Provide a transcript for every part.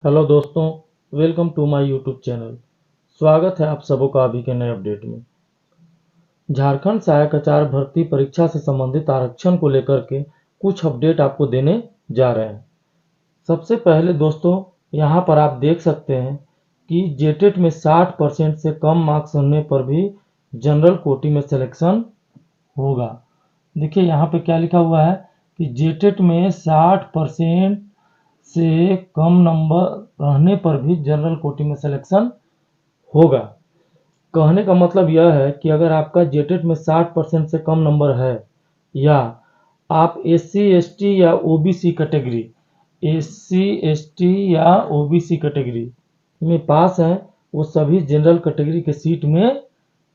Hello दोस्तों, welcome to my YouTube channel. स्वागत है आप सबों का अभी के नए अपडेट में। झारखंड सहायक आचार्य भर्ती परीक्षा से संबंधित आरक्षण को लेकर के कुछ अपडेट आपको देने जा रहे हैं। सबसे पहले दोस्तों, यहाँ पर आप देख सकते हैं कि जेटेट में 60% से कम मार्क्स होने पर भी जनरल कोटी में सिलेक्शन होगा। देखिए यहाँ पे क्या लिखा हुआ है कि जेटेट में 60% से कम नंबर रहने पर भी जनरल कोटी में सिलेक्शन होगा। कहने का मतलब यह है कि अगर आपका जेटेट में 60% से कम नंबर है या आप SC ST या OBC कैटेगरी या OBC कैटेगरी में पास हैं, वो सभी जनरल कैटेगरी के सीट में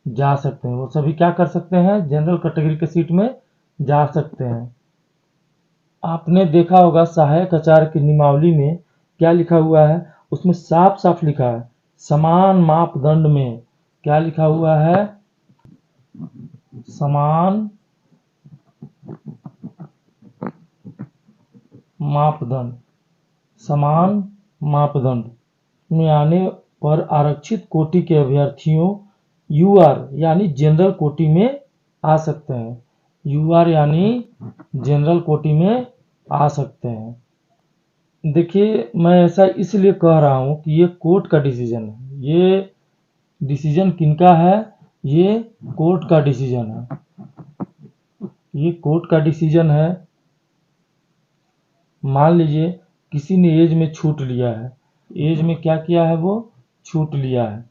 जा सकते हैं। वो सभी क्या कर सकते हैं? जनरल कैटेगरी के सीट में जा सकते हैं। आपने देखा होगा सहायक आचार्य की नियमावली में क्या लिखा हुआ है, उसमें साफ साफ लिखा है समान मापदंड में। क्या लिखा हुआ है? समान मापदंड। समान मापदंड में आने पर आरक्षित कोटि के अभ्यर्थियों UR यानी जनरल कोटि में आ सकते हैं। UR यानी जनरल कोटि में आ सकते हैं। देखिए, मैं ऐसा इसलिए कह रहा हूं कि ये कोर्ट का डिसीजन है। ये डिसीजन किनका है? ये कोर्ट का डिसीजन है। ये कोर्ट का डिसीजन है। मान लीजिए किसी ने एज में छूट लिया है, एज में क्या किया है? वो छूट लिया है,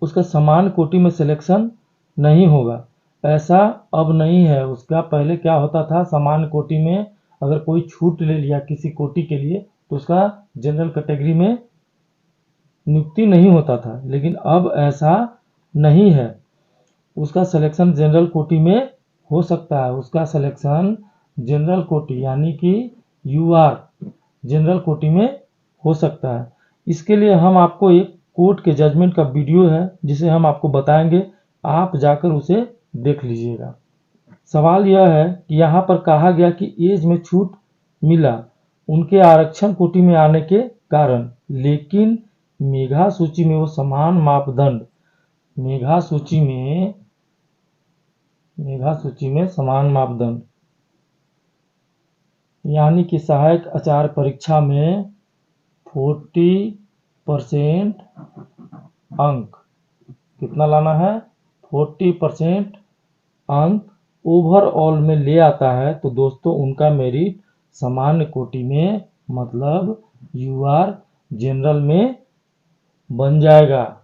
उसका समान कोटि में सिलेक्शन नहीं होगा। ऐसा अब नहीं है। उसका पहले क्या होता था, समान कोटि में अगर कोई छूट ले लिया किसी कोटि के लिए तो उसका जनरल कैटेगरी में नियुक्ति नहीं होता था, लेकिन अब ऐसा नहीं है। उसका सिलेक्शन जनरल कोटि में हो सकता है। उसका सिलेक्शन जनरल कोटि यानी कि UR जनरल कोटि में हो सकता है। इसके लिए हम आपको एक कोर्ट के जजमेंट का वीडियो है जिसे हम आपको बताएंगे, आप जाकर उसे देख लीजिएगा। सवाल यह है कि यहाँ पर कहा गया कि एज में छूट मिला उनके आरक्षण कोटि में आने के कारण, लेकिन मेधा सूची में वो समान मापदंड, मेधा सूची में समान मापदंड यानी कि सहायक आचार्य परीक्षा में 40% अंक, कितना लाना है? 40% अंक ओवरऑल में ले आता है तो दोस्तों उनका मेरिट सामान्य कोटि में मतलब UR जनरल में बन जाएगा।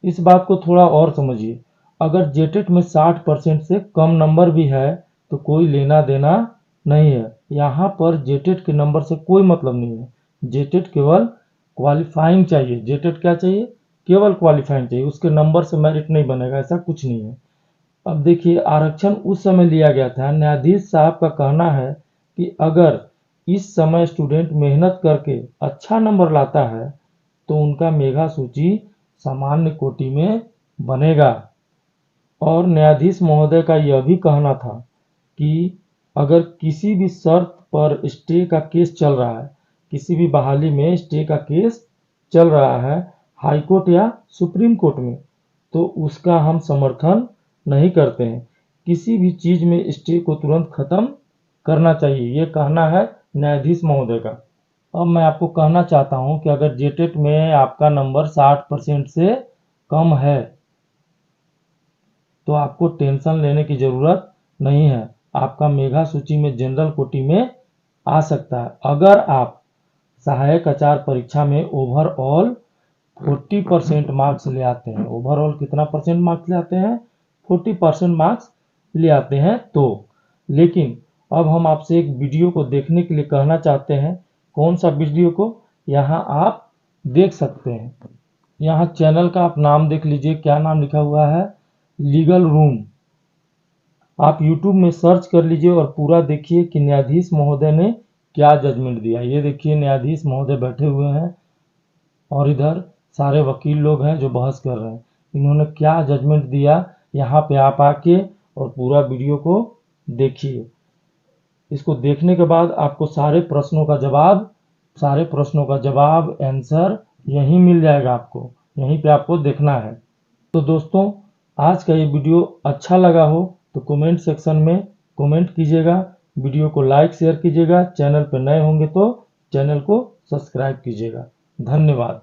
इस बात को थोड़ा और समझिए। अगर जेटेट में 60% से कम नंबर भी है तो कोई लेना देना नहीं है। यहाँ पर जेटेट के नंबर से कोई मतलब नहीं है। जेटेट केवल क्वालिफाइंग चाहिए। जेटेट क्या चाहिए? केवल क्वालिफाइंग चाहिए। उसके नंबर से मेरिट नहीं बनेगा, ऐसा कुछ नहीं है। अब देखिए, आरक्षण उस समय लिया गया था। न्यायाधीश साहब का कहना है कि अगर इस समय स्टूडेंट मेहनत करके अच्छा नंबर लाता है तो उनका मेधा सूची सामान्य कोटि में बनेगा। और न्यायाधीश महोदय का यह भी कहना था कि अगर किसी भी शर्त पर स्टे का केस चल रहा है, किसी भी बहाली में स्टे का केस चल रहा है हाई कोर्ट या सुप्रीम कोर्ट में, तो उसका हम समर्थन नहीं करते हैं। किसी भी चीज में स्टे को तुरंत खत्म करना चाहिए, ये कहना है न्यायाधीश महोदय का। अब मैं आपको कहना चाहता हूं कि अगर जेटेट में आपका नंबर 60% से कम है तो आपको टेंशन लेने की जरूरत नहीं है। आपका मेधा सूची में जनरल कोटि में आ सकता है। अगर आप सहायक आचार्य परीक्षा में ओवरऑल 40% मार्क्स ले आते हैं। ओवरऑल कितना परसेंट मार्क्स ले आते हैं? 40% मार्क्स ले आते हैं तो। लेकिन अब हम आपसे एक वीडियो को देखने के लिए कहना चाहते हैं। कौन सा वीडियो को? यहाँ आप देख सकते हैं। यहाँ चैनल का आप नाम देख लीजिए, क्या नाम लिखा हुआ है? Legal room. आप YouTube में सर्च कर लीजिए और पूरा देखिए कि न्यायाधीश महोदय ने क्या जजमेंट दिया। ये देखिए न्यायाधीश महोदय बैठे हुए हैं और इधर सारे वकील लोग हैं जो बहस कर रहे हैं। इन्होंने क्या जजमेंट दिया, यहाँ पे आप आके और पूरा वीडियो को देखिए। इसको देखने के बाद आपको सारे प्रश्नों का जवाब सारे प्रश्नों का जवाब, आंसर यहीं मिल जाएगा आपको, यहीं पे आपको देखना है। तो दोस्तों, आज का ये वीडियो अच्छा लगा हो तो कमेंट सेक्शन में कमेंट कीजिएगा, वीडियो को लाइक शेयर कीजिएगा, चैनल पर नए होंगे तो चैनल को सब्सक्राइब कीजिएगा। धन्यवाद।